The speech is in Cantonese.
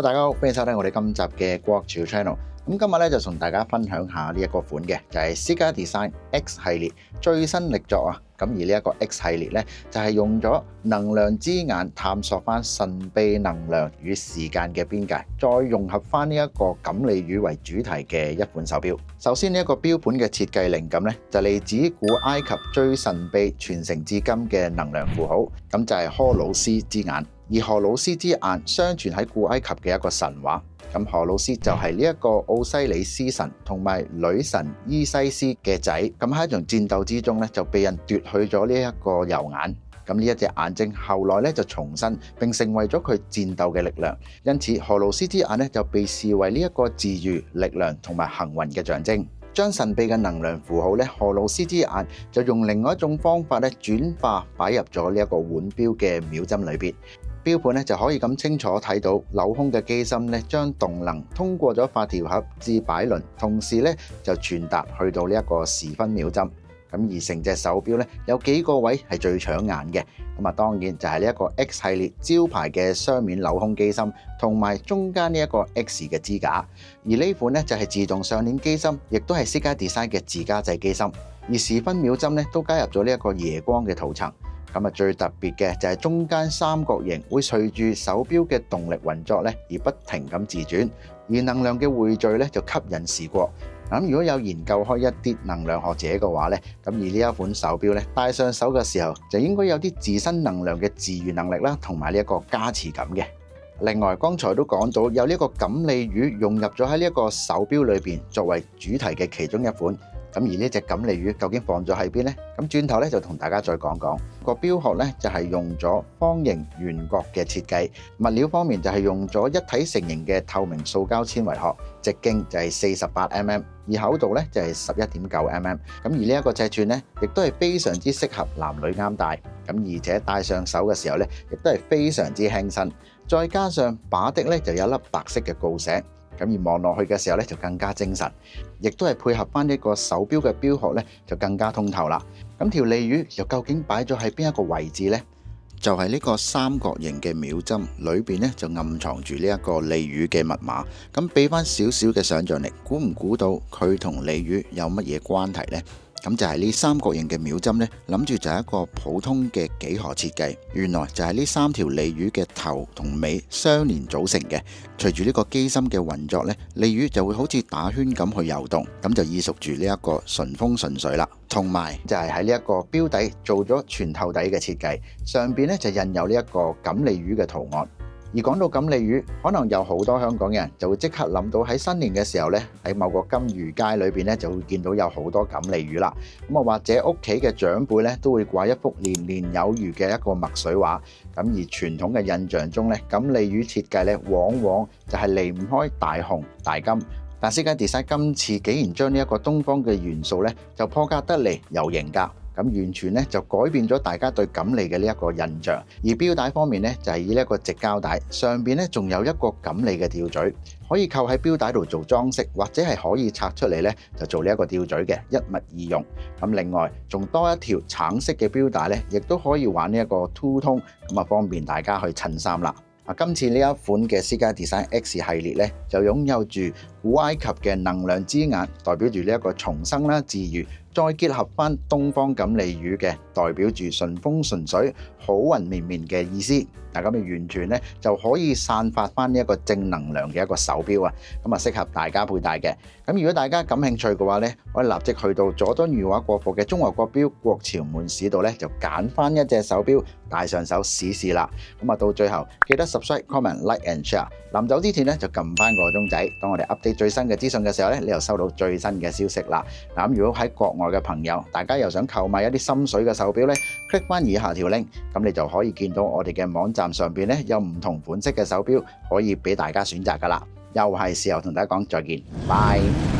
大家好，歡迎收睇我哋今集嘅國潮 channel。咁今日咧就同大家分享下呢一個款嘅，就係 Cigar Design X 系列最新力作啊。咁而呢一個 X 系列咧，就係用咗能量之眼探索翻神秘能量與時間嘅邊界，再融合翻呢一個錦鯉魚為主題嘅一款手錶。首先呢一個錶盤嘅設計靈感咧，就嚟自古埃及最神秘傳承至今嘅能量符號，咁就係荷魯斯之眼。而荷魯斯之眼相傳喺古埃及嘅一個神話，咁荷魯斯就係呢一個奧西里斯神同埋女神伊西斯嘅仔，咁喺一場戰鬥之中咧就被人奪去咗呢一個右眼，咁呢一隻眼睛後來咧就重生並成為咗佢戰鬥嘅力量，因此荷魯斯之眼咧就被視為呢一個治癒、力量同埋幸運嘅象徵。將神秘嘅能量符號咧，荷魯斯之眼就用另外一種方法咧轉化擺入咗呢一個腕錶嘅秒針裏邊。錶盤咧就可以咁清楚睇到鏤空嘅機芯咧，將動能通過咗發條盒至擺輪，同時咧就傳達去到呢一個時分秒針。咁而成隻手錶咧有幾個位係最搶眼嘅，咁啊當然就係呢一個 X 系列招牌嘅雙面鏤空機芯，同埋中間呢一個 X 嘅支架。而呢款咧就係自動上鏈機芯，亦都係 Cigar Design 嘅自家製機芯。而時分秒針咧都加入咗呢一個夜光嘅塗層。咁啊，最特別嘅就係中間三角形會隨住手錶嘅動力運作咧而不停咁自轉，而能量嘅匯聚咧就吸引視覺。咁如果有研究開一啲能量學者嘅話咧，咁而呢一款手錶咧戴上手嘅時候就應該有啲自身能量嘅治癒能力啦，同埋呢一個加持感嘅。另外，剛才都講到有呢一個錦鯉魚融入咗喺呢一個手錶裏邊作為主題嘅其中一款。咁而呢隻錦鯉魚究竟放咗喺邊呢？咁轉頭咧就同大家再講講個錶殼咧，就係用咗方形圓角嘅設計，物料方面就係用咗一體成型嘅透明塑膠纖維殼，直徑就係48mm，而厚度咧就係11.9mm。咁而呢一個尺寸咧，亦都係非常之適合男女啱戴。咁而且戴上手嘅時候咧，亦都係非常之輕身，再加上把的咧就有一粒白色嘅鋯石。咁而望落去嘅時候咧，就更加精神，亦都係配合翻呢個手錶嘅錶殼咧，就更加通透啦。咁條鯉魚又究竟擺咗喺邊一個位置呢？就係呢個三角形嘅秒針裏邊咧，就暗藏住呢一個鯉魚嘅密碼。咁俾翻少少嘅想像力，估唔估到佢同鯉魚有乜嘢關係呢？咁就係呢三角形嘅秒針呢，諗住就係一個普通嘅幾何設計，原來就係呢三條鯉魚嘅頭同尾相連組成嘅。隨住呢個機芯嘅運作呢，鯉魚就會好似打圈咁去游動，咁就意屬住呢一個順風順水啦。同埋就係喺呢一個錶底做咗全透底嘅設計，上邊呢就印有呢一個錦鯉魚嘅圖案。而講到錦鯉魚，可能有好多香港人就會即刻諗到喺新年嘅時候呢，喺某個金魚街裏邊呢，就會見到有好多錦鯉魚啦。咁啊，或者屋企嘅長輩呢，都會掛一幅年年有餘嘅一個墨水畫。咁而傳統嘅印象中呢，錦鯉魚設計呢，往往就係離唔開大紅大金。但Cigar Design今次竟然將呢一個東方嘅元素呢，就破格得嚟有型格。咁完全咧就改變咗大家對錦鯉嘅呢一個印象。而錶帶方面咧就係以呢一個直膠帶，上邊咧仲有一個錦鯉嘅吊墜，可以扣喺錶帶度做裝飾，或者係可以拆出嚟咧就做呢一個吊墜嘅，一物二用。咁另外仲多一條橙色嘅錶帶咧，亦都可以玩呢一個 Two Tone，咁啊方便大家去襯衫啦。今次呢一款嘅 Cigar Design X 系列咧，就擁有住古埃及嘅能量之眼，代表住呢一個重生啦、治癒，再結合翻東方錦鯉魚嘅，代表住順風順水、好運綿綿嘅意思。咁啊完全咧就可以散發翻呢一個正能量嘅一個手錶啊，咁啊適合大家佩戴嘅。咁如果大家感興趣嘅話咧，可以立即去到佐敦裕華國貨嘅中華國錶國潮門市度咧，就揀翻一隻手錶戴上手試試啦。咁啊到最後記得 subscribe、comment、like and share。臨走之前咧就撳翻個鐘仔，當我哋 update 最新嘅資訊嘅時候咧，你又收到最新嘅消息啦。咁如果喺國外嘅朋友，大家又想購買一啲心水嘅手錶咧，click 翻以下條 link， 咁你就可以見到我哋嘅網站上邊咧有唔同款式嘅手錶可以俾大家選擇噶啦。又係時候同大家講再見，拜。